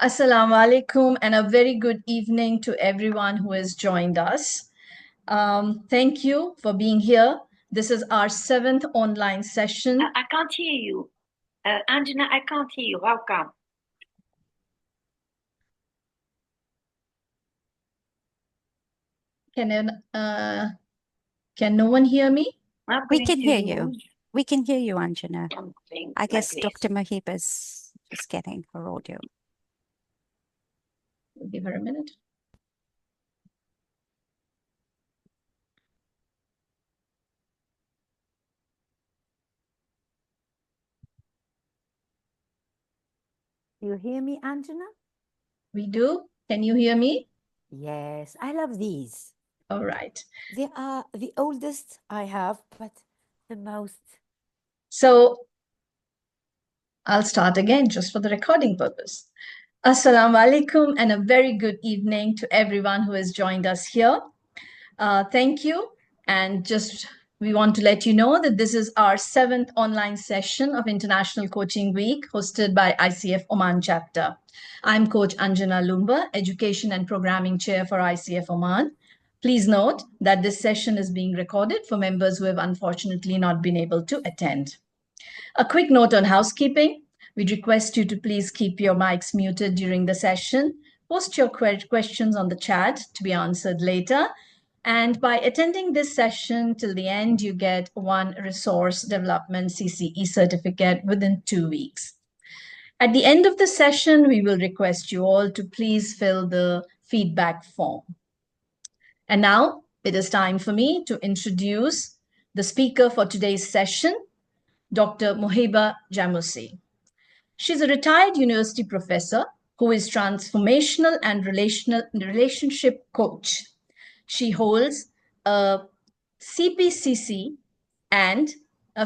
Assalamu alaikum and a very good evening to everyone who has joined us. Thank you for being here. This is our seventh online session. I can't hear you. Anjana, I can't hear you. How come? Can no one hear me? I'm We going can to hear you. use We can hear you, Anjana. something I like guess this. Dr. Mouhiba's just getting her audio. We'll give her a minute. You hear me, Anjana? We do. Can you hear me? Yes, I love these. All right. They are the oldest I have, but the most. So I'll start again just for the recording purpose. Assalamu alaikum and a very good evening to everyone who has joined us here. Thank you. And just we want to let you know that this is our seventh online session of International Coaching Week hosted by ICF Oman chapter. I'm Coach Anjana Lumba, Education and Programming Chair for ICF Oman. Please note that this session is being recorded for members who have unfortunately not been able to attend. A quick note on housekeeping. We'd request you to please keep your mics muted during the session. Post your questions on the chat to be answered later. And by attending this session till the end, you get one resource development CCE certificate within 2 weeks. At the end of the session, we will request you all to please fill the feedback form. And now it is time for me to introduce the speaker for today's session, Dr. Mouhiba Jamoussi. She's a retired university professor who is transformational and relationship coach. She holds a CPCC and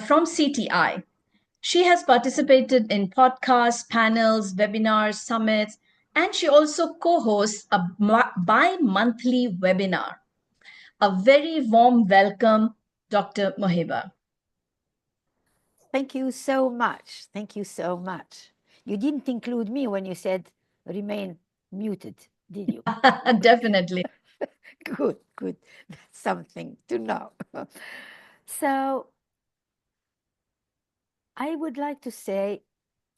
from CTI. She has participated in podcasts, panels, webinars, summits, and she also co-hosts a bi-monthly webinar. A very warm welcome, Dr. Mouhiba. Thank you so much. Thank you so much. You didn't include me when you said remain muted, did you? Definitely. Good, good. That's something to know. So I would like to say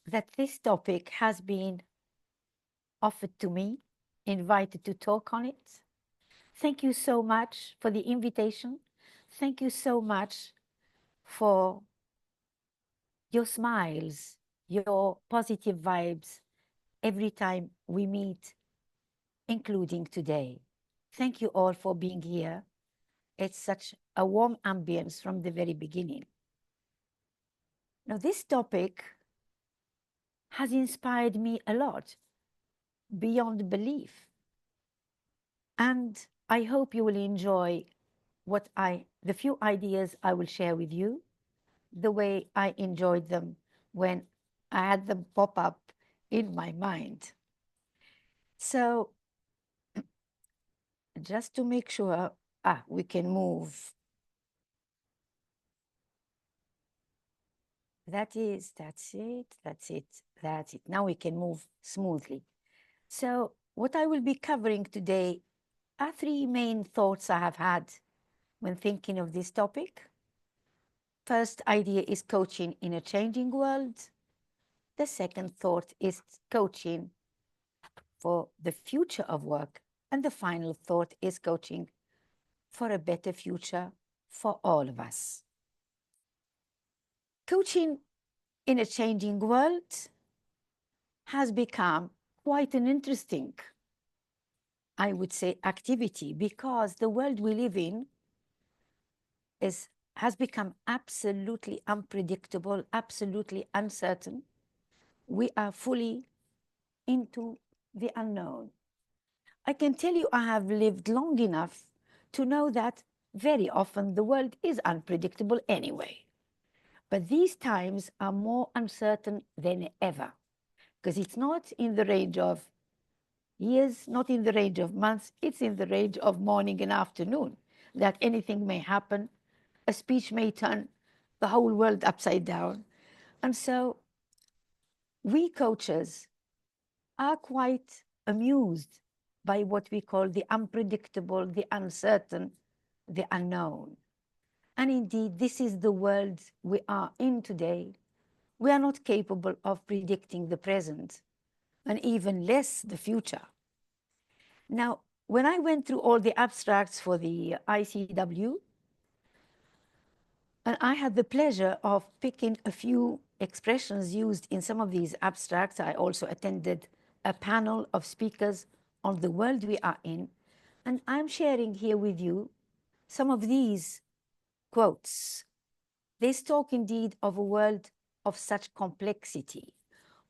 that this topic has been offered to me, invited to talk on it. Thank you so much for the invitation. Thank you so much for your smiles, your positive vibes every time we meet, including today. Thank you all for being here. It's such a warm ambience from the very beginning. Now, this topic has inspired me a lot, beyond belief. And I hope you will enjoy the few ideas I will share with you, the way I enjoyed them when I had them pop up in my mind. So just to make sure, we can move. That's it. Now we can move smoothly. So what I will be covering today are three main thoughts I have had when thinking of this topic. First idea is coaching in a changing world. The second thought is coaching for the future of work. And the final thought is coaching for a better future for all of us. Coaching in a changing world has become quite an interesting, I would say, activity, because the world we live in has become absolutely unpredictable, absolutely uncertain. We are fully into the unknown. I can tell you I have lived long enough to know that very often the world is unpredictable anyway. But these times are more uncertain than ever, because it's not in the range of years, not in the range of months, it's in the range of morning and afternoon, that anything may happen. A speech may turn the whole world upside down. And so we coaches are quite amused by what we call the unpredictable, the uncertain, the unknown. And indeed, this is the world we are in today. We are not capable of predicting the present, and even less the future. Now, when I went through all the abstracts for the ICW, and I had the pleasure of picking a few expressions used in some of these abstracts. I also attended a panel of speakers on the world we are in. And I'm sharing here with you some of these quotes. They talk indeed of a world of such complexity,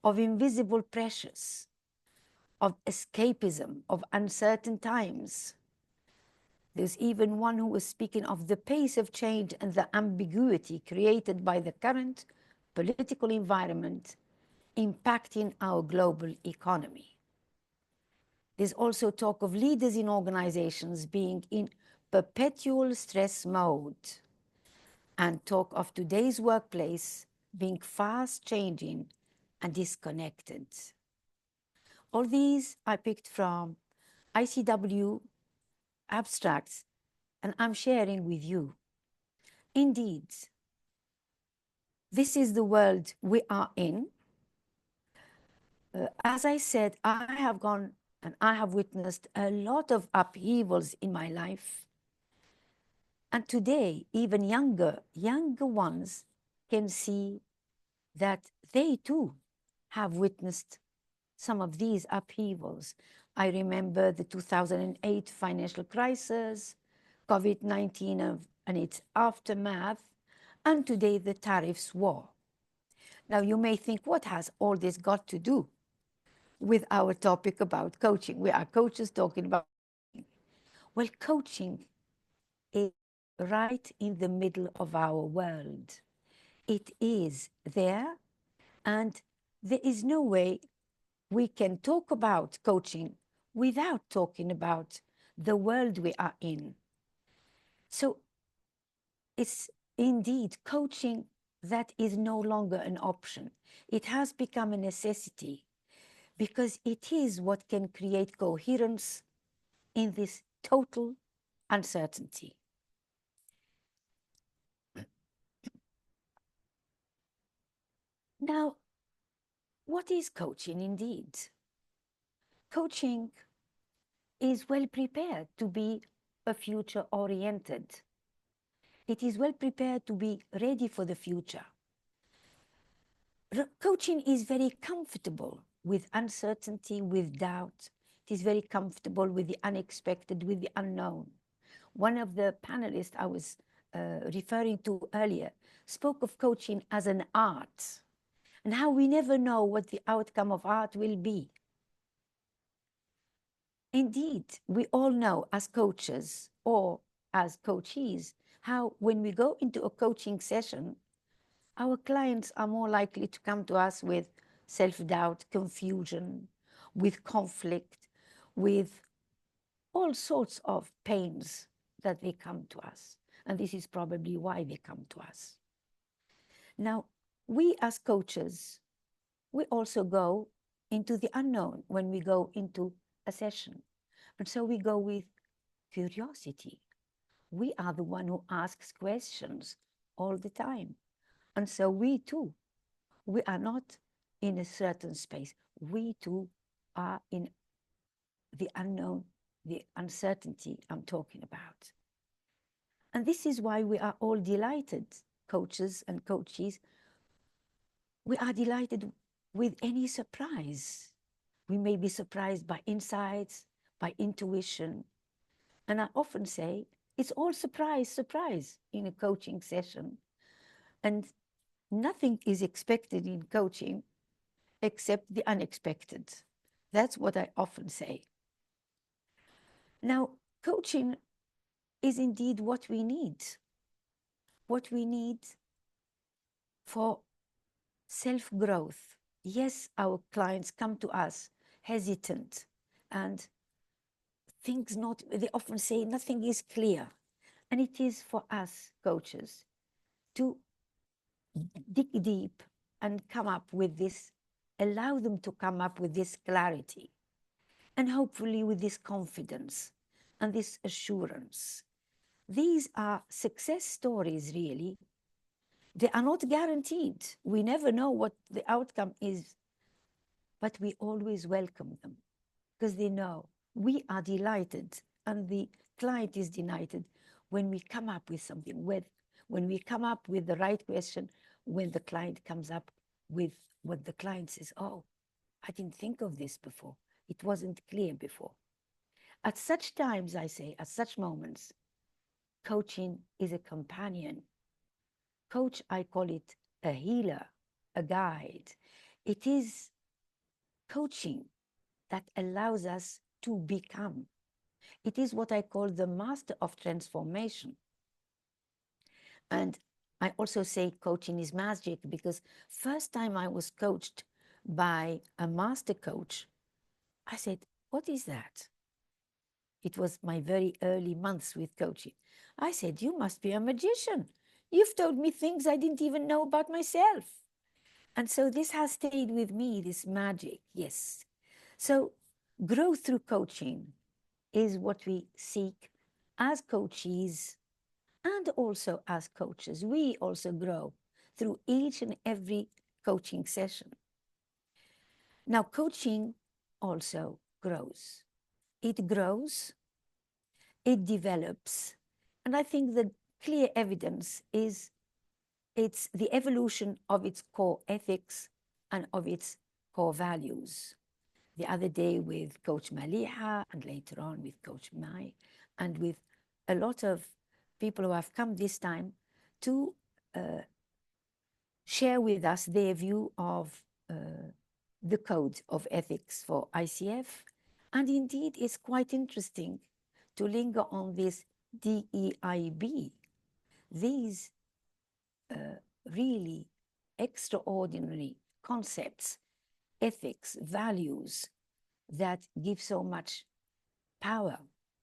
of invisible pressures, of escapism, of uncertain times. There's even one who was speaking of the pace of change and the ambiguity created by the current political environment impacting our global economy. There's also talk of leaders in organizations being in perpetual stress mode, and talk of today's workplace being fast changing and disconnected. All these I picked from ICW abstracts, and I'm sharing with you. Indeed, this is the world we are in. As I said, I have gone and I have witnessed a lot of upheavals in my life. And today, even younger ones can see that they too have witnessed some of these upheavals. I remember the 2008 financial crisis, COVID-19 and its aftermath, and today the tariffs war. Now you may think, what has all this got to do with our topic about coaching? We are coaches talking about coaching. Well, coaching is right in the middle of our world. It is there, and there is no way we can talk about coaching without talking about the world we are in. So it's indeed coaching that is no longer an option. It has become a necessity because it is what can create coherence in this total uncertainty. Now, what is coaching indeed? Coaching is well prepared to be a future oriented. It is well prepared to be ready for the future. Coaching is very comfortable with uncertainty, with doubt. It is very comfortable with the unexpected, with the unknown. One of the panelists I was referring to earlier spoke of coaching as an art and how we never know what the outcome of art will be. Indeed, we all know as coaches or as coachees how when we go into a coaching session, our clients are more likely to come to us with self-doubt, confusion, with conflict, with all sorts of pains that they come to us. And this is probably why they come to us. Now, we as coaches, we also go into the unknown when we go into a session. And so we go with curiosity. We are the one who asks questions all the time. And so we too, we are not in a certain space. We too are in the unknown, the uncertainty I'm talking about. And this is why we are all delighted, coaches and coachees. We are delighted with any surprise. We may be surprised by insights, by intuition. And I often say, it's all surprise in a coaching session. And nothing is expected in coaching except the unexpected. That's what I often say. Now, coaching is indeed what we need for self-growth. Yes, our clients come to us hesitant and they often say nothing is clear. And it is for us coaches to dig deep and come up with this allow them to come up with this clarity and hopefully with this confidence and this assurance. These are success stories, really. They are not guaranteed. We never know what the outcome is, but we always welcome them because they know we are delighted and the client is delighted when we come up with something, when we come up with the right question, when the client comes up with what the client says, oh, I didn't think of this before. It wasn't clear before. At such times, I say, at such moments, coaching is a companion. Coach, I call it a healer, a guide. It is coaching that allows us to become. It is what I call the master of transformation. And I also say coaching is magic because first time I was coached by a master coach, I said, what is that? It was my very early months with coaching. I said, you must be a magician. You've told me things I didn't even know about myself. And so this has stayed with me, this magic, yes. So growth through coaching is what we seek as coaches and also as coaches. We also grow through each and every coaching session. Now, coaching also grows. It grows, it develops, and I think the clear evidence is it's the evolution of its core ethics and of its core values. The other day with Coach Maliha and later on with Coach Mai and with a lot of people who have come this time to share with us their view of the code of ethics for ICF. And indeed, it's quite interesting to linger on this DEIB, these really extraordinary concepts, ethics, values that give so much power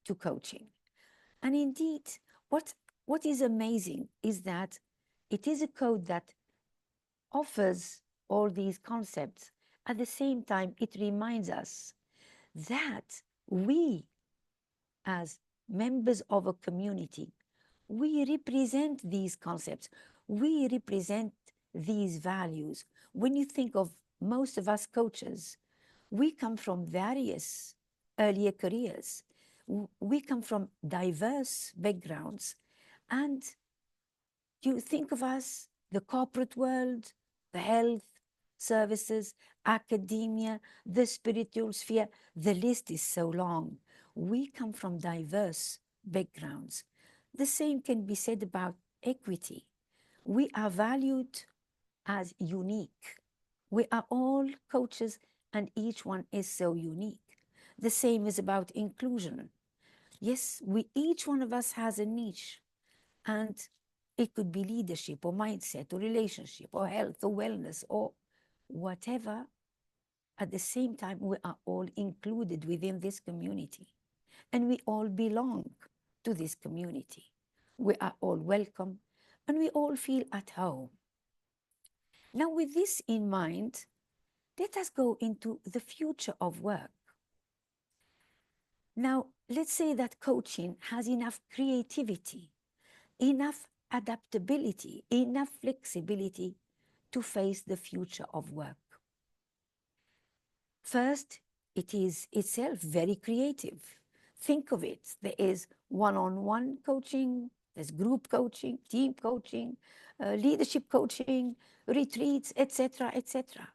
to coaching. And indeed, what is amazing is that it is a code that offers all these concepts. At the same time, it reminds us that we, as members of a community, we represent these concepts. We represent these values. When you think of most of us coaches, we come from various earlier careers. We come from diverse backgrounds. And you think of us, the corporate world, the health services, academia, the spiritual sphere, the list is so long. We come from diverse backgrounds. The same can be said about equity. We are valued as unique. We are all coaches and each one is so unique. The same is about inclusion. Yes, each one of us has a niche, and it could be leadership or mindset or relationship or health or wellness or whatever. At the same time, we are all included within this community and we all belong to this community. We are all welcome and we all feel at home. Now, with this in mind, let us go into the future of work. Now, let's say that coaching has enough creativity, enough adaptability, enough flexibility to face the future of work. First, it is itself very creative. Think of it. There is one-on-one coaching, there's group coaching, team coaching, leadership coaching, retreats, etc., etc.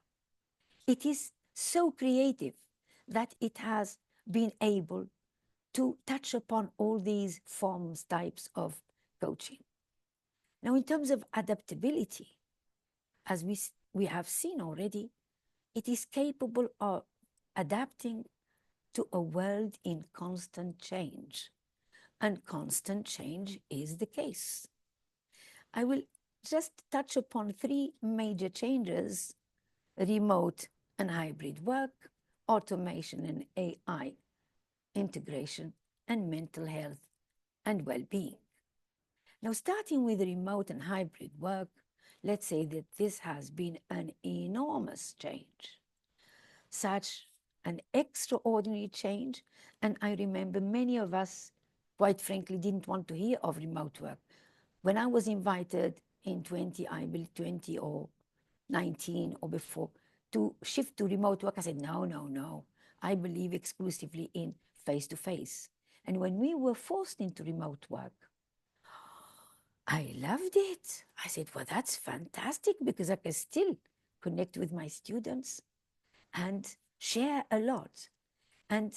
It is so creative that it has been able to touch upon all these forms, types of coaching. Now, in terms of adaptability, as we have seen already, it is capable of adapting to a world in constant change. And constant change is the case. I will just touch upon three major changes: remote and hybrid work, automation and AI integration, and mental health and well-being. Now, starting with remote and hybrid work, let's say that this has been an enormous change. such an extraordinary change. And I remember many of us, quite frankly, didn't want to hear of remote work. When I was invited in I believe 20 or 19 or before, to shift to remote work, I said, no, no, no. I believe exclusively in face-to-face. And when we were forced into remote work, I loved it. I said, well, that's fantastic because I can still connect with my students and share a lot. And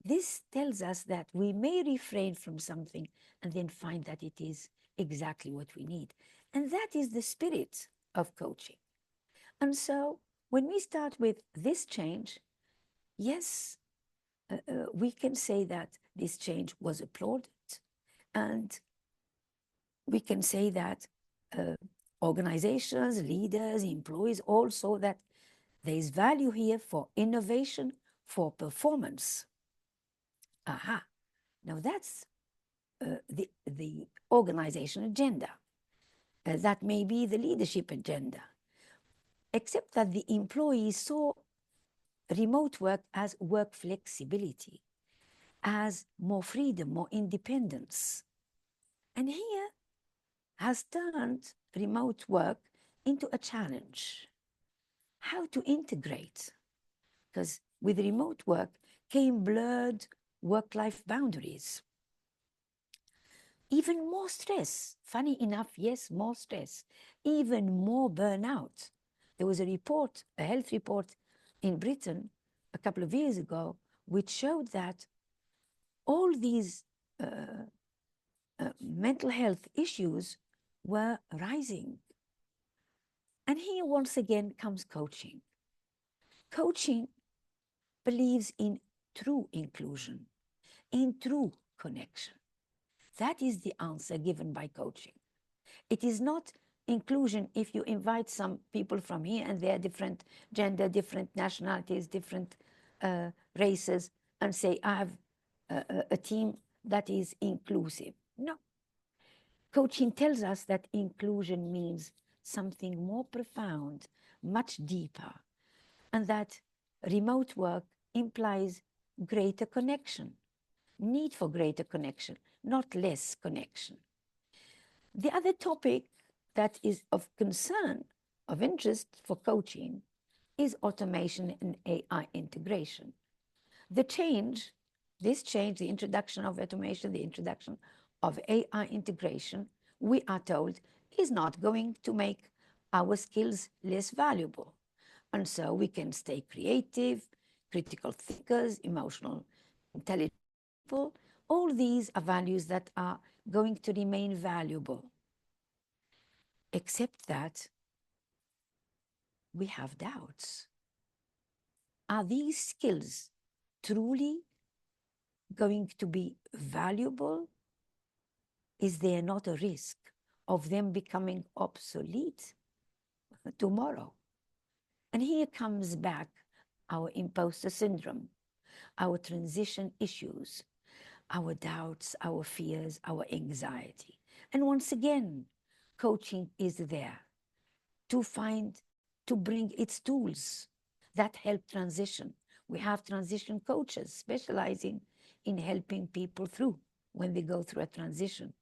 this tells us that we may refrain from something and then find that it is exactly what we need. And that is the spirit of coaching. And so when we start with this change, yes, we can say that this change was applauded. And we can say that organizations, leaders, employees all saw that there is value here for innovation, for performance. Aha. Now that's the organization agenda. That may be the leadership agenda. Except that the employees saw remote work as work flexibility, as more freedom, more independence. And here has turned remote work into a challenge. How to integrate? Because with remote work came blurred work-life boundaries. Even more stress. Funny enough, yes, more stress. Even more burnout. There was a report, a health report in Britain a couple of years ago, which showed that all these mental health issues were rising. And here once again comes coaching. Coaching believes in true inclusion, in true connection. That is the answer given by coaching. It is not inclusion if you invite some people from here and they're different gender, different nationalities, different races, and say, I have a team that is inclusive. No. Coaching tells us that inclusion means something more profound, much deeper, and that remote work implies greater connection, need for greater connection, not less connection. The other topic that is of concern, of interest for coaching, is automation and AI integration. This change, the introduction of automation, the introduction of AI integration, we are told is not going to make our skills less valuable. And so we can stay creative, critical thinkers, emotional, intelligent people. All these are values that are going to remain valuable. Except that we have doubts. Are these skills truly going to be valuable? Is there not a risk of them becoming obsolete tomorrow? And here comes back our imposter syndrome, our transition issues, our doubts, our fears, our anxiety. And once again, coaching is there to bring its tools that help transition. We have transition coaches specializing in helping people through when they go through a transition.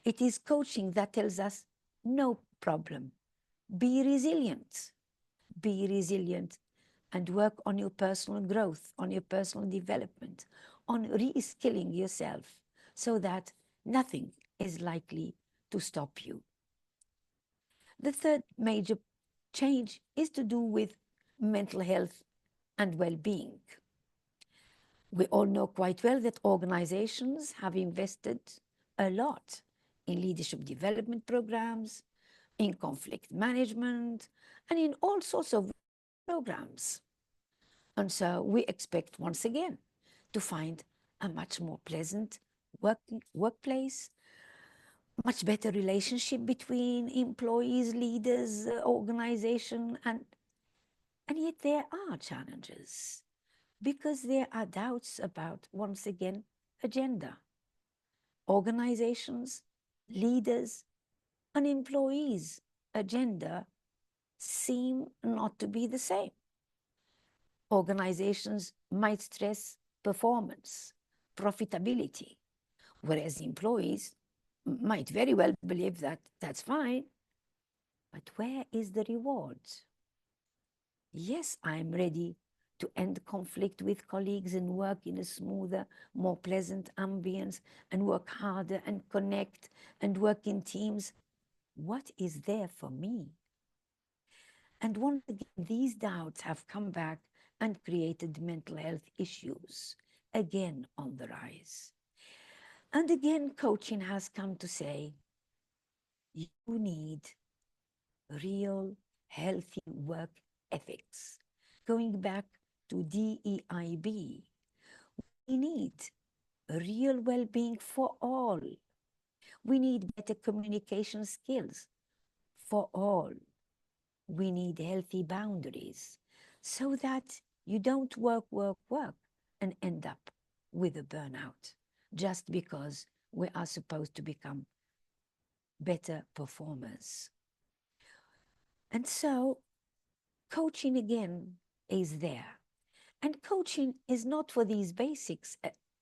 It is coaching that tells us, no problem, be resilient and work on your personal growth, on your personal development, on reskilling yourself so that nothing is likely to stop you. The third major change is to do with mental health and well-being. We all know quite well that organizations have invested a lot in leadership development programs, in conflict management, and in all sorts of programs. And so we expect once again to find a much more pleasant workplace, much better relationship between employees, leaders, organization, and yet there are challenges because there are doubts about, once again, agenda. Organizations, leaders, and employees' agenda seem not to be the same. Organizations might stress performance, profitability, whereas employees might very well believe that that's fine. But where is the reward? Yes, I'm ready to end conflict with colleagues and work in a smoother, more pleasant ambience and work harder and connect and work in teams. What is there for me? And once again, these doubts have come back and created mental health issues again on the rise. And again, coaching has come to say, you need real, healthy work ethics. Going back to DEIB, we need real well-being for all. We need better communication skills for all. We need healthy boundaries so that you don't work and end up with a burnout just because we are supposed to become better performers. And so coaching again is there. And coaching is not for these basics,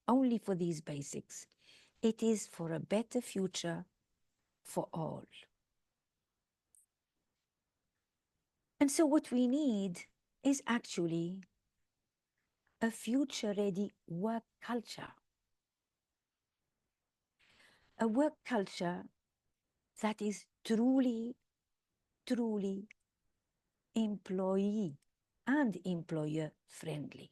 only for these basics. It is for a better future for all. And so what we need is actually a future-ready work culture. A work culture that is truly, truly employee and employer friendly.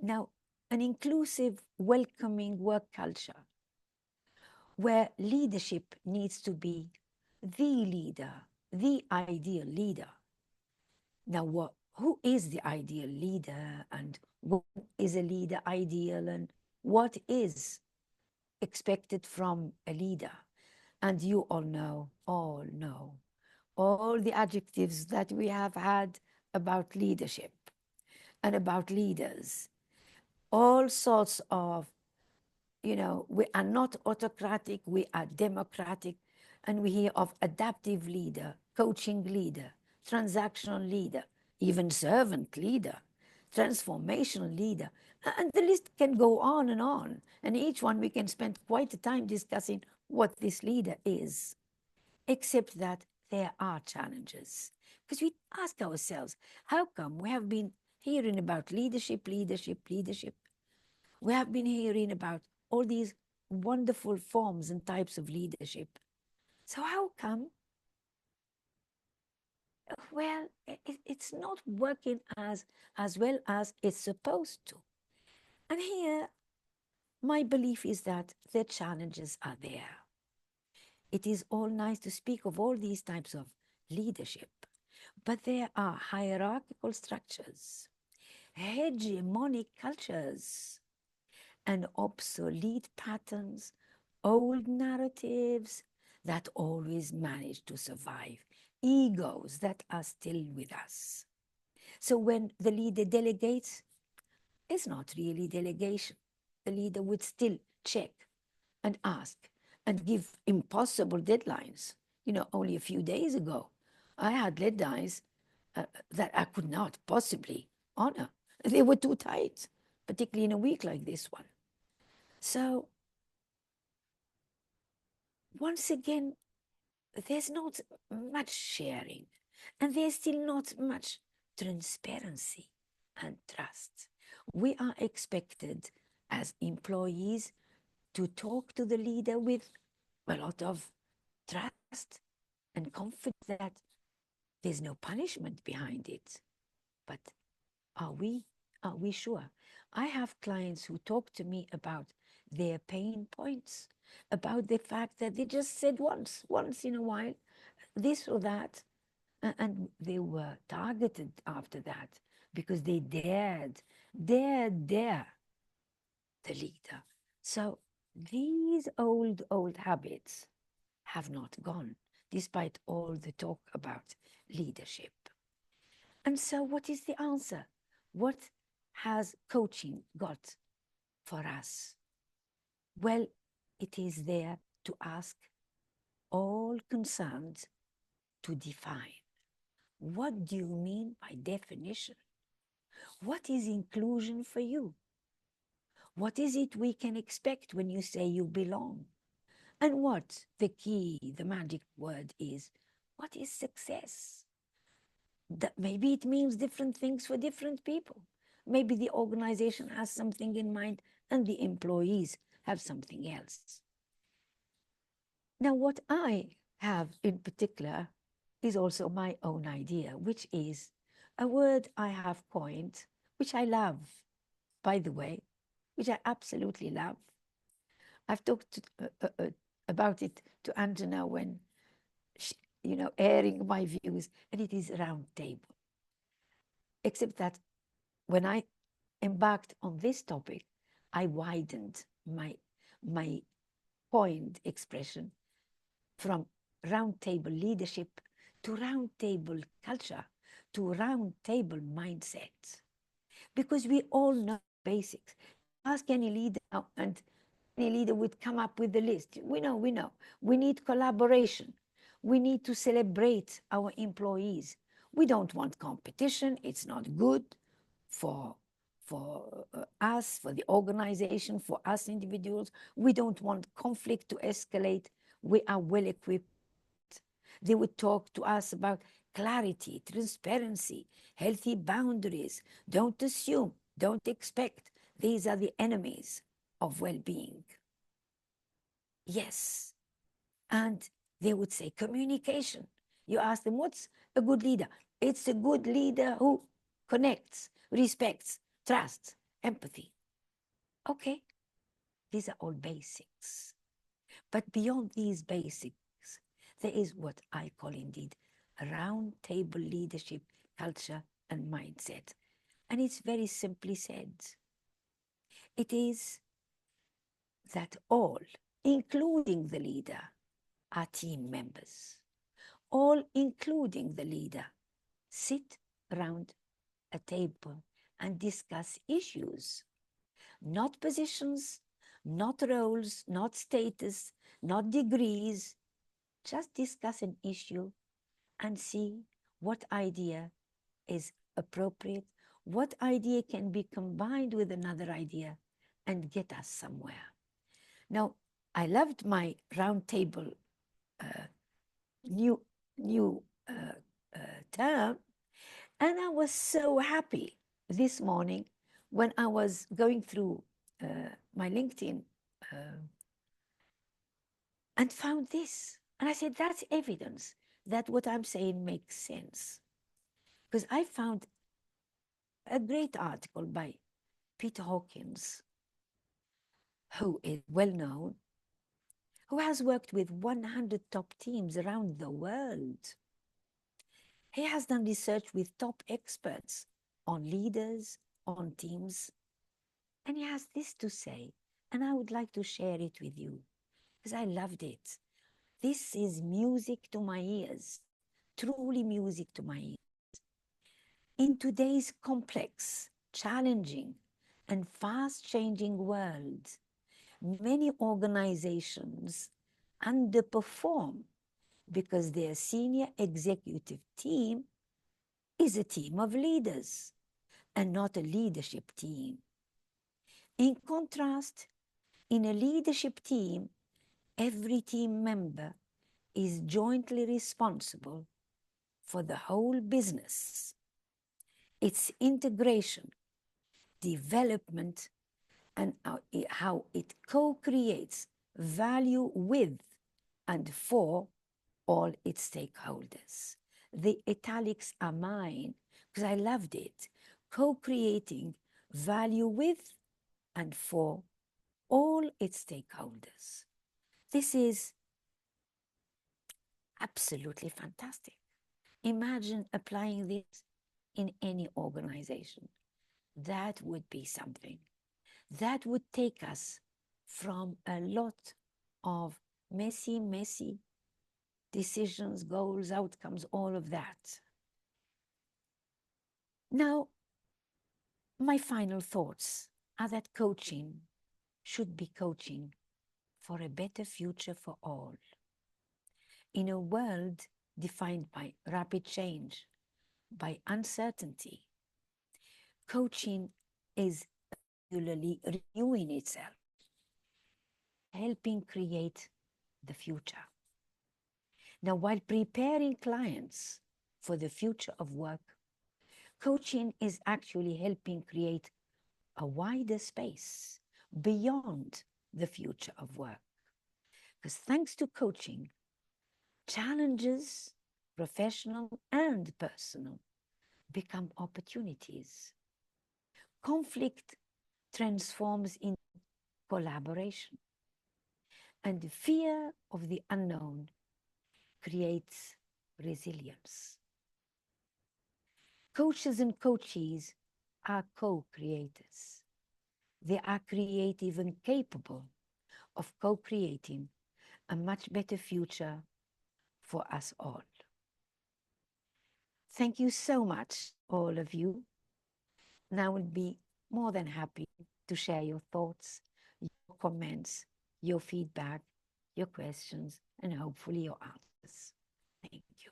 Now, an inclusive, welcoming work culture where leadership needs to be the leader, the ideal leader. Now, who is the ideal leader, and what is a leader ideal, and what is expected from a leader? And you all know all the adjectives that we have had about leadership and about leaders, all sorts of, we are not autocratic, we are democratic, and we hear of adaptive leader, coaching leader, transactional leader, even servant leader, transformational leader, and the list can go on, and each one we can spend quite a time discussing what this leader is, except that there are challenges. Because we ask ourselves, how come we have been hearing about leadership? We have been hearing about all these wonderful forms and types of leadership. So how come? Well, it's not working as well as it's supposed to. And here, my belief is that the challenges are there. It is all nice to speak of all these types of leadership, but there are hierarchical structures, hegemonic cultures, and obsolete patterns, old narratives that always manage to survive, egos that are still with us. So when the leader delegates, it's not really delegation. The leader would still check and ask and give impossible deadlines. Only a few days ago, I had deadlines that I could not possibly honor. They were too tight, particularly in a week like this one. So once again, there's not much sharing, and there's still not much transparency and trust. We are expected as employees to talk to the leader with a lot of trust and confidence that there's no punishment behind it. But are we sure? I have clients who talk to me about their pain points, about the fact that they just said once in a while, this or that, and they were targeted after that because they dared the leader. So these old habits have not gone, despite all the talk about leadership. And so what is the answer? What has coaching got for us? Well, it is there to ask all concerned to define. What do you mean by definition? What is inclusion for you? What is it we can expect when you say you belong? And what the key, the magic word is, what is success? That maybe it means different things for different people. Maybe the organization has something in mind and the employees have something else. Now, what I have in particular is also my own idea, which is a word I have coined, which I love, by the way, which I absolutely love. I've talked about it to Anjana when, she, airing my views, and it is round table. Except that when I embarked on this topic, I widened my point expression from round table leadership to round table culture to round table mindset, because we all know basics. Ask any leader now, and any leader would come up with the list. We know. We need collaboration. We need to celebrate our employees. We don't want competition. It's not good for us, for the organization, for us individuals. We don't want conflict to escalate. We are well equipped. They would talk to us about clarity, transparency, healthy boundaries. Don't assume, don't expect. These are the enemies of well-being. Yes. And they would say communication. You ask them, what's a good leader? It's a good leader who connects, respects, trusts, empathy. Okay, these are all basics. But beyond these basics, there is what I call indeed a round table leadership culture and mindset. And it's very simply said. It is that all, including the leader, are team members. All, including the leader, sit around a table and discuss issues, not positions, not roles, not status, not degrees. Just discuss an issue and see what idea is appropriate, what idea can be combined with another idea and get us somewhere. Now, I loved my roundtable new term, and I was so happy this morning when I was going through my LinkedIn and found this. And I said, that's evidence that what I'm saying makes sense. Because I found a great article by Peter Hawkins, who is well known, who has worked with 100 top teams around the world. He has done research with top experts on leaders, on teams, and he has this to say, and I would like to share it with you because I loved it. This is music to my ears, truly music to my ears. In today's complex, challenging, and fast-changing world, many organizations underperform because their senior executive team is a team of leaders and not a leadership team. In contrast, in a leadership team, every team member is jointly responsible for the whole business, its integration, development, and how it co-creates value with and for all its stakeholders. The italics are mine because I loved it. Co-creating value with and for all its stakeholders. This is absolutely fantastic. Imagine applying this in any organization. That would be something. That would take us from a lot of messy decisions, goals, outcomes, all of that. Now, my final thoughts are that coaching should be coaching for a better future for all. In a world defined by rapid change, by uncertainty, Coaching is regularly renewing itself, helping create the future. Now, while preparing clients for the future of work, coaching is actually helping create a wider space beyond the future of work. Because thanks to coaching, challenges, professional and personal, become opportunities. Conflict transforms into collaboration, and the fear of the unknown creates resilience. Coaches and coachees are co-creators. They are creative and capable of co-creating a much better future for us all. Thank you so much, all of you. And I will be more than happy to share your thoughts, your comments, your feedback, your questions, and hopefully your answers. Thank you.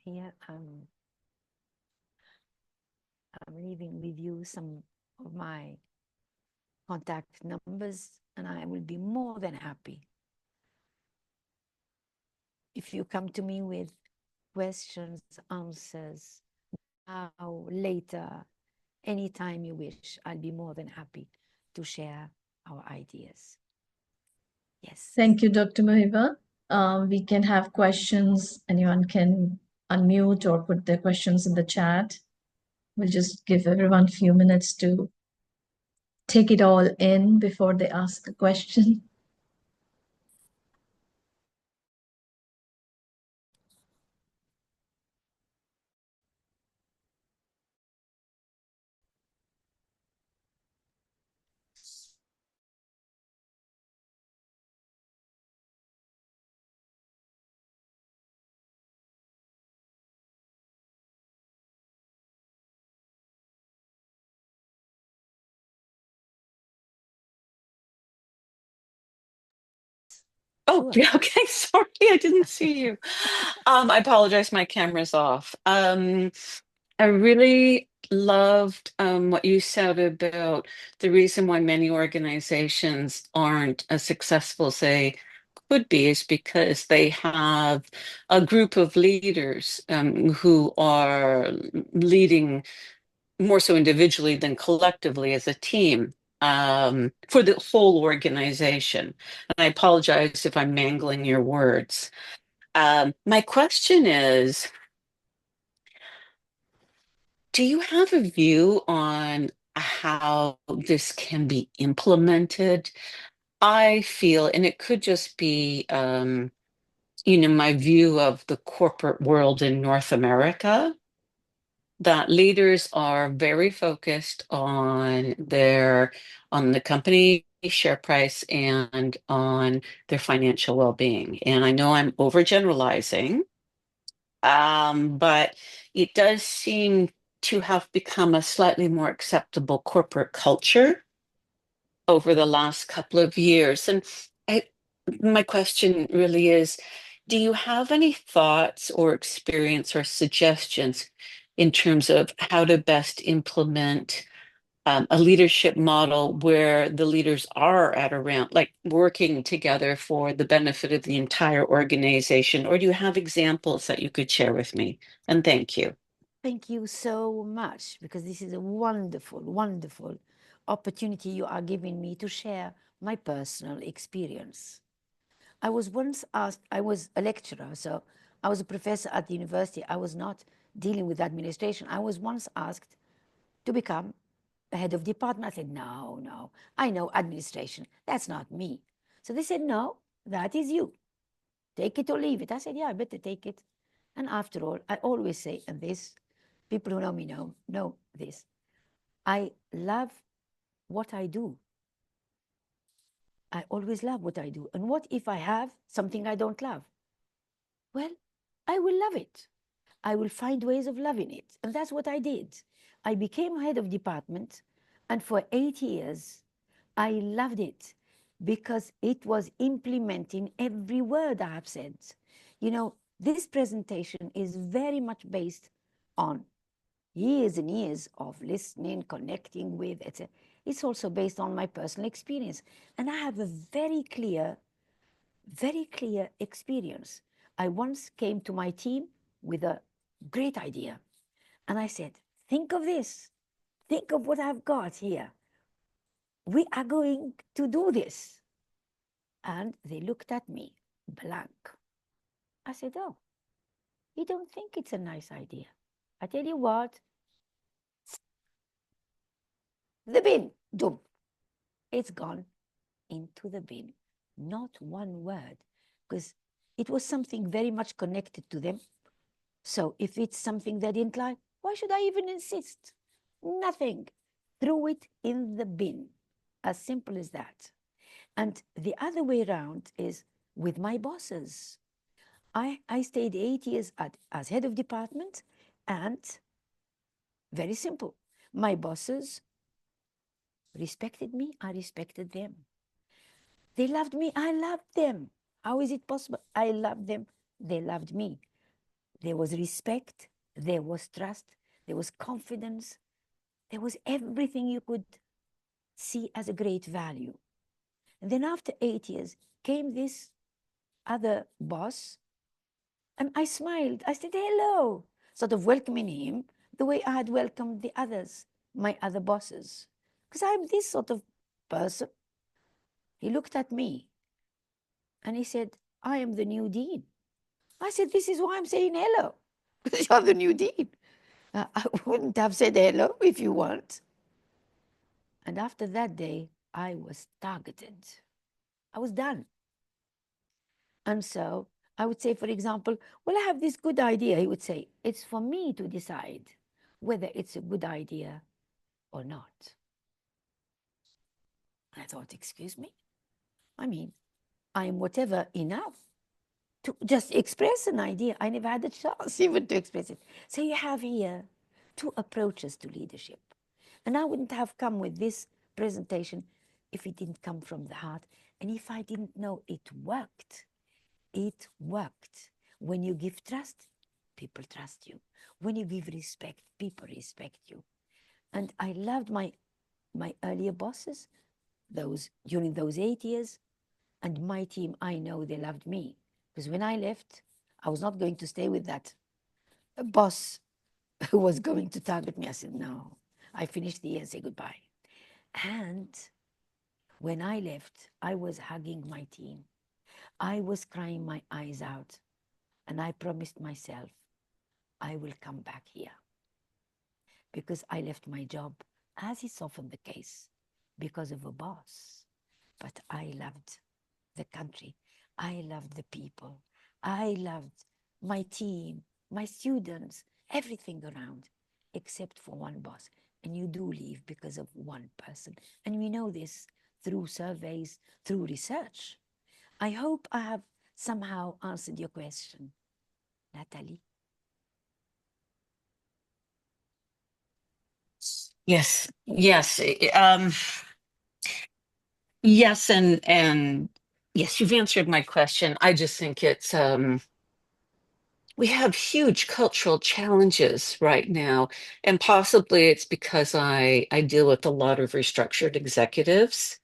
Here I'm leaving with you some of my contact numbers, and I will be more than happy if you come to me with questions, answers, now, later, anytime you wish. I'll be more than happy to share our ideas. Yes. Thank you, Dr. Mouhiba. We can have questions. Anyone can unmute or put their questions in the chat. We'll just give everyone a few minutes to take it all in before they ask a question. Oh, Sure. okay. Sorry, I didn't see you. I apologize, my camera's off. I really loved what you said about the reason why many organizations aren't as successful as they could be is because they have a group of leaders who are leading more so individually than collectively as a team for the whole organization. And I apologize if I'm mangling your words. My question is, do you have a view on how this can be implemented? I feel, and it could just be, my view of the corporate world in North America, that leaders are very focused on the company share price and on their financial well-being. And I know I'm overgeneralizing, but it does seem to have become a slightly more acceptable corporate culture over the last couple of years. And I, my question really is, do you have any thoughts or experience or suggestions in terms of how to best implement a leadership model where the leaders are at around, like working together for the benefit of the entire organization? Or do you have examples that you could share with me? And thank you. Thank you so much, because this is a wonderful, wonderful opportunity you are giving me to share my personal experience. I was once asked, I was a lecturer, so I was a professor at the university. I was not dealing with administration. I was once asked to become a head of department. I said, no, I know administration. That's not me. So they said, no, that is you. Take it or leave it. I said, yeah, I better take it. And after all, I always say, and this, people who know me know this, I love what I do. I always love what I do. And what if I have something I don't love? Well, I will love it. I will find ways of loving it. And that's what I did. I became head of department, and for 8 years, I loved it because it was implementing every word I have said. You know, this presentation is very much based on years and years of listening, connecting with, etc. It's also based on my personal experience. And I have a very clear experience. I once came to my team with a great idea. And I said, think of this. Think of what I've got here. We are going to do this. And they looked at me blank. I said, oh, you don't think it's a nice idea? I tell you what, the bin, doom. It's gone into the bin. Not one word, because it was something very much connected to them. So if it's something they didn't like, why should I even insist? Nothing. Throw it in the bin. As simple as that. And the other way around is with my bosses. I stayed 8 years as head of department, and very simple. My bosses respected me, I respected them. They loved me, I loved them. How is it possible? I loved them, they loved me. There was respect, there was trust, there was confidence, there was everything you could see as a great value. And then after 8 years came this other boss, and I smiled. I said, hello, sort of welcoming him the way I had welcomed the others, my other bosses, because I'm this sort of person. He looked at me and he said, I am the new dean. I said, this is why I'm saying hello, because you're the new dean. I wouldn't have said hello if you weren't. And after that day, I was targeted. I was done. And so I would say, for example, well, I have this good idea. He would say, it's for me to decide whether it's a good idea or not. I thought, excuse me? I mean, I am whatever enough to just express an idea. I never had a chance even to express it. So you have here two approaches to leadership. And I wouldn't have come with this presentation if it didn't come from the heart and if I didn't know it worked. It worked. When you give trust, people trust you. When you give respect, people respect you. And I loved my earlier bosses, during those 8 years, and my team, I know they loved me. Because when I left, I was not going to stay with that boss who was going to target me. I said, no, I finished the year and say goodbye. And when I left, I was hugging my team. I was crying my eyes out. And I promised myself, I will come back here. Because I left my job, as is often the case, because of a boss. But I loved the country. I loved the people. I loved my team, my students, everything around, except for one boss. And you do leave because of one person. And we know this through surveys, through research. I hope I have somehow answered your question, Natalie. Yes, yes, yes, and yes, you've answered my question. I just think it's we have huge cultural challenges right now, and possibly it's because I deal with a lot of restructured executives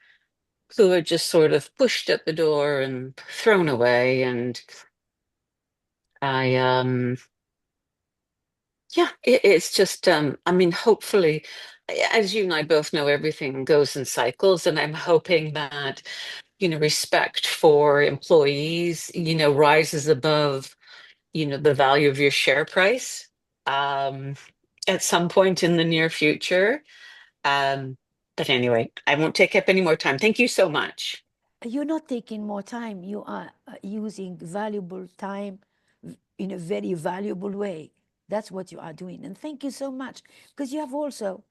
who are just sort of pushed at the door and thrown away, and I yeah, it's just I mean, hopefully, as you and I both know, everything goes in cycles, and I'm hoping that, respect for employees, rises above, the value of your share price um, at some point in the near future. But anyway, I won't take up any more time. Thank you so much. You're not taking more time. You are using valuable time in a very valuable way. That's what you are doing. And thank you so much, because you have also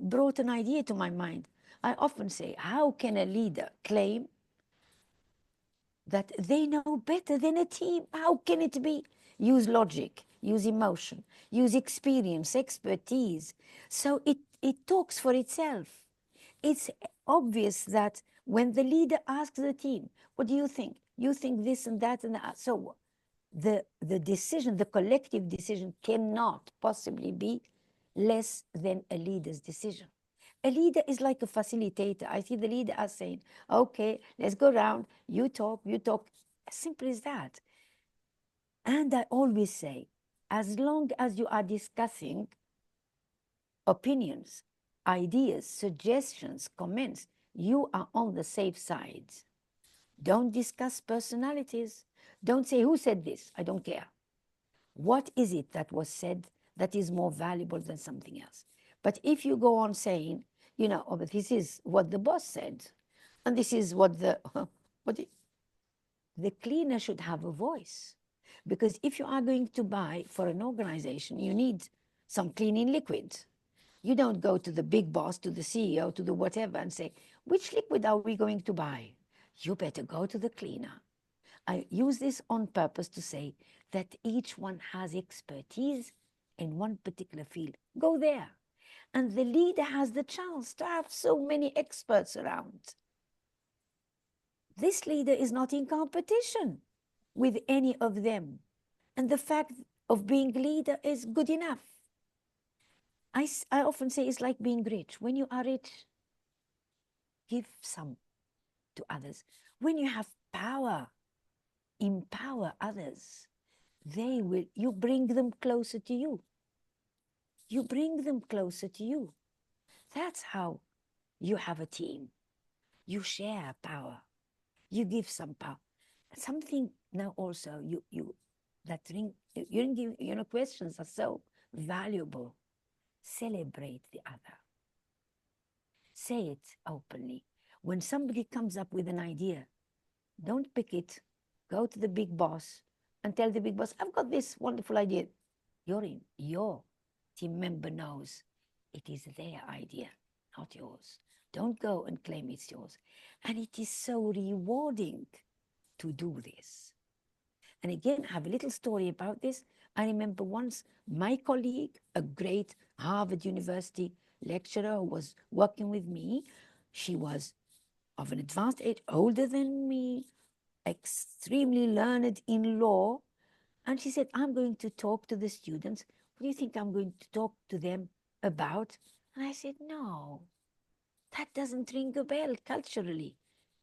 brought an idea to my mind. I often say, how can a leader claim that they know better than a team? How can it be? use logic, use emotion, use experience, expertise. So it talks for itself. It's obvious that when the leader asks the team, what do you think? You think this and that and that. So the decision, the collective decision cannot possibly be less than a leader's decision. A leader is like a facilitator. I see the leader as saying, okay, let's go around, you talk, as simple as that. And I always say, as long as you are discussing opinions, ideas, suggestions, comments, you are on the safe side. Don't discuss personalities. Don't say, who said this? I don't care. What is it that was said that is more valuable than something else? But if you go on saying, oh, but this is what the boss said, and this is what the cleaner should have a voice. Because if you are going to buy for an organization, you need some cleaning liquid. You don't go to the big boss, to the CEO, to the whatever, and say, which liquid are we going to buy? You better go to the cleaner. I use this on purpose to say that each one has expertise in one particular field. Go there. And the leader has the chance to have so many experts around. This leader is not in competition with any of them. And the fact of being leader is good enough. I often say it's like being rich. When you are rich, give some to others. When you have power, empower others. You bring them closer to you. You bring them closer to you. That's how you have a team. You share power. You give some power. Something now also questions are so valuable. Celebrate the other. Say it openly. When somebody comes up with an idea, don't pick it. Go to the big boss and tell the big boss, I've got this wonderful idea. Your team member knows it is their idea, not yours. Don't go and claim it's yours. And it is so rewarding to do this. And again, I have a little story about this. I remember once my colleague, a great Harvard University lecturer who was working with me, she was of an advanced age, older than me, extremely learned in law. And she said, I'm going to talk to the students. What do you think I'm going to talk to them about? And I said, no, that doesn't ring a bell culturally.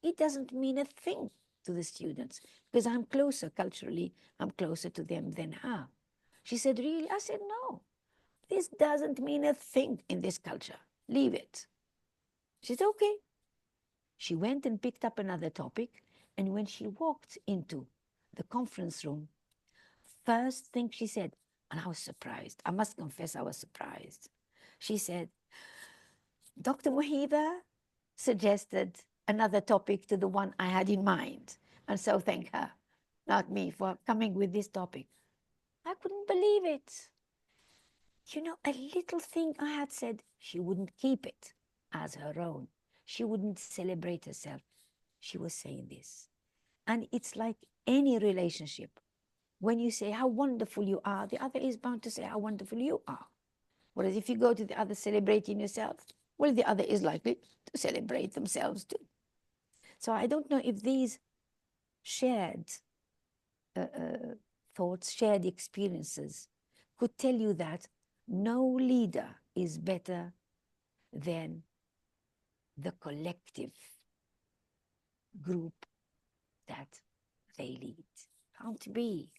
It doesn't mean a thing to the students because I'm closer culturally. I'm closer to them than her. She said, really? I said, no, this doesn't mean a thing in this culture. Leave it. She said, okay. She went and picked up another topic. And when she walked into the conference room, first thing she said, and I was surprised. I must confess I was surprised. She said, Dr. Mouhiba suggested another topic to the one I had in mind. And so thank her, not me, for coming with this topic. I couldn't believe it. A little thing I had said, she wouldn't keep it as her own. She wouldn't celebrate herself. She was saying this. And it's like any relationship. When you say how wonderful you are, the other is bound to say how wonderful you are. Whereas if you go to the other celebrating yourself, well, the other is likely to celebrate themselves too. So I don't know if these shared thoughts, shared experiences could tell you that no leader is better than the collective group that they lead. Can't be,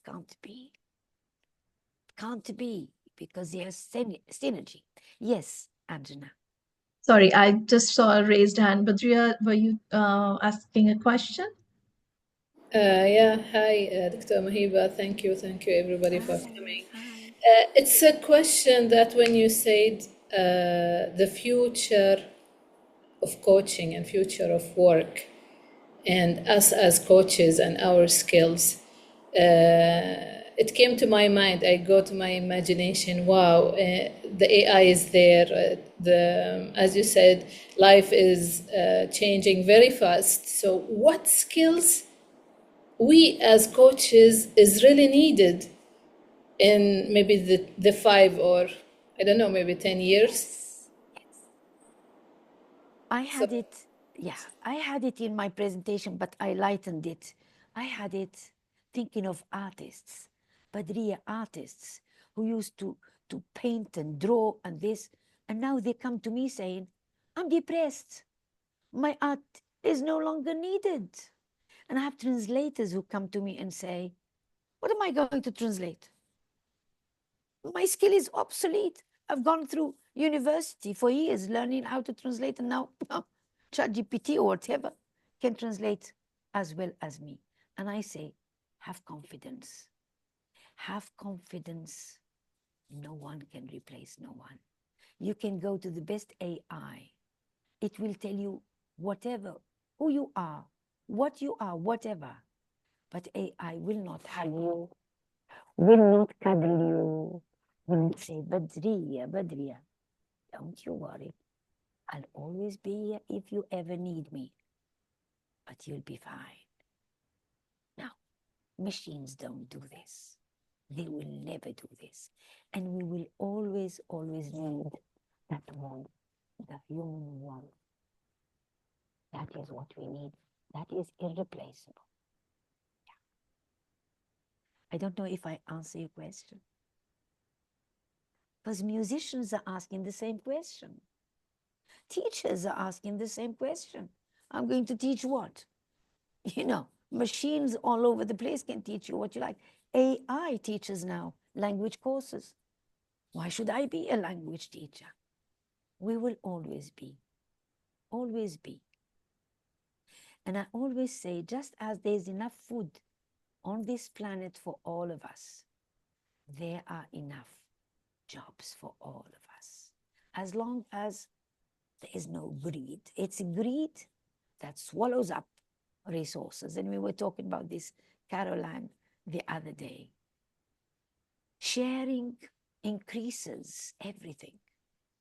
because there's synergy. Yes, Anjana. Sorry, I just saw a raised hand. Badria, were you asking a question? Yeah, hi, Dr. Mouhiba. Thank you everybody for coming. Hi. It's a question that when you said the future of coaching and future of work and us as coaches and our skills, it came to my mind. I go to my imagination. Wow, the AI is there. As you said, life is changing very fast. So, what skills we as coaches is really needed in maybe the 5 or I don't know, maybe 10 years? I had it, I had it in my presentation, but I lightened it. I had it thinking of artists, Badriya artists who used to paint and draw and this, and now they come to me saying, I'm depressed. My art is no longer needed. And I have translators who come to me and say, what am I going to translate? My skill is obsolete. I've gone through university for years learning how to translate, and now ChatGPT or whatever can translate as well as me. And I say, have confidence. Have confidence. No one can replace no one. You can go to the best AI. It will tell you whatever, who you are, what you are, whatever. But AI will not hug you, will not cuddle you, will not say, Badriya, Badriya, don't you worry. I'll always be here if you ever need me. But you'll be fine. Now, machines don't do this. They will never do this. And we will always, always need that warmth, the human warmth. That is what we need. That is irreplaceable. Yeah. I don't know if I answer your question. Because musicians are asking the same question. Teachers are asking the same question. I'm going to teach what? You know, machines all over the place can teach you what you like. AI teaches now language courses. Why should I be a language teacher? We will always be. Always be. And I always say, just as there's enough food on this planet for all of us, there are enough jobs for all of us. As long as there is no greed. It's greed that swallows up resources. And we were talking about this, Caroline, the other day. Sharing increases everything,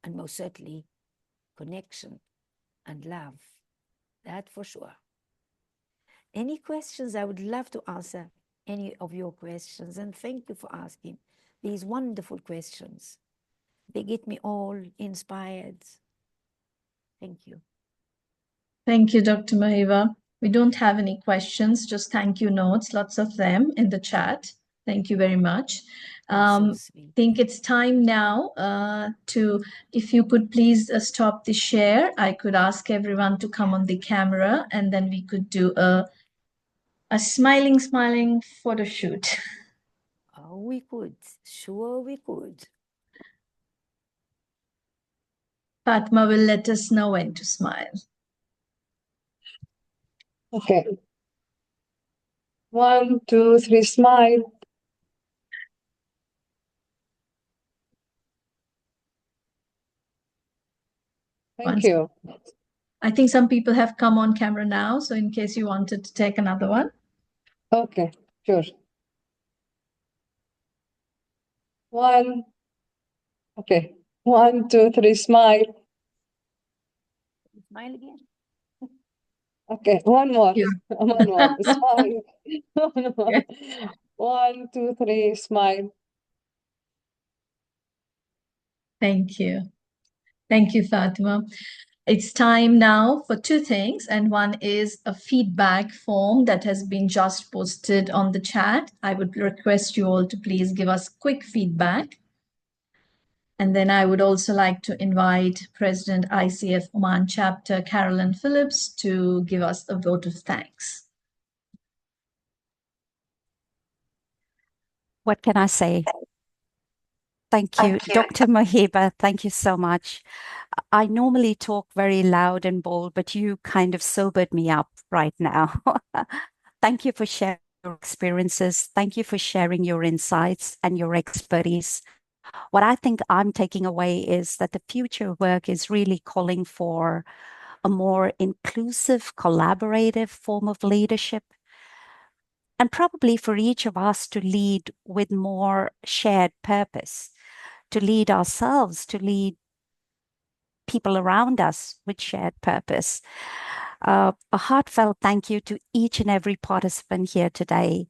and most certainly connection and love. That for sure. Any questions? I would love to answer any of your questions. And thank you for asking these wonderful questions. They get me all inspired. Thank you. Thank you, Dr. Mouhiba. We don't have any questions, just thank you notes, lots of them in the chat. Thank you very much. So I sweet. think it's time now if you could please stop the share, I could ask everyone to come on the camera and then we could do a smiling photo shoot. Oh, we could. Sure, we could. Fatma will let us know when to smile. Okay. 1, 2, 3, smile. Thank you. I think some people have come on camera now, so in case you wanted to take another one. Okay, sure. 1, okay. 1, 2, 3, smile. Smile again. Okay, one more. Yeah. One more. Smile. One more. 1, 2, 3, smile. Thank you. Thank you, Fatima. It's time now for two things, and one is a feedback form that has been just posted on the chat. I would request you all to please give us quick feedback. And then I would also like to invite President ICF Oman Chapter, Carolyn Phillips, to give us a vote of thanks. What can I say? Thank you, Dr. Mouhiba. Thank you so much. I normally talk very loud and bold, but you kind of sobered me up right now. Thank you for sharing your experiences. Thank you for sharing your insights and your expertise. What I think I'm taking away is that the future work is really calling for a more inclusive, collaborative form of leadership. And probably for each of us to lead with more shared purpose, to lead ourselves, to lead people around us with shared purpose. A heartfelt thank you to each and every participant here today.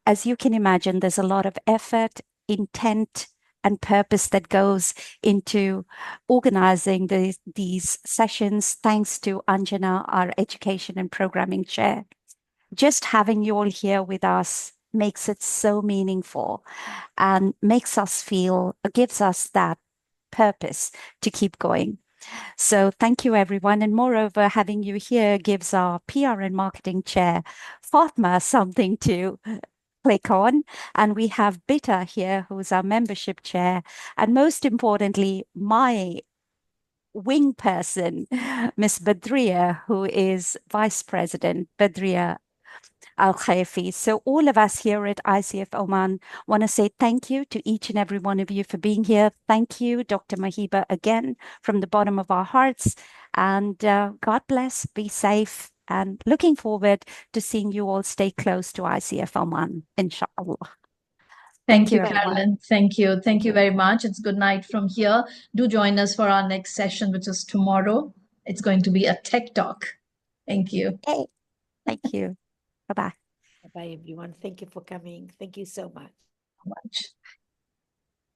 As you can imagine, there's a lot of effort, intent and purpose that goes into organizing these sessions. Thanks to Anjana, our education and programming chair. Just having you all here with us makes it so meaningful and makes us feel, gives us that purpose to keep going. So thank you, everyone. And moreover, having you here gives our PR and marketing chair, Fatma, something to click on. And we have Bitta here, who's our membership chair. And most importantly, my wing person, Miss Badria, who is Vice President, Badria Al Khaifi. So all of us here at ICF Oman want to say thank you to each and every one of you for being here. Thank you, Dr. Mouhiba, again, from the bottom of our hearts. And God bless, be safe, and looking forward to seeing you all stay close to ICF Oman, inshallah. Thank you, everyone. Carolyn. Thank you. Thank you very much. It's good night from here. Do join us for our next session, which is tomorrow. It's going to be a tech talk. Thank you. Hey, thank you. Bye-bye. Bye, everyone. Thank you for coming. Thank you so much. Much.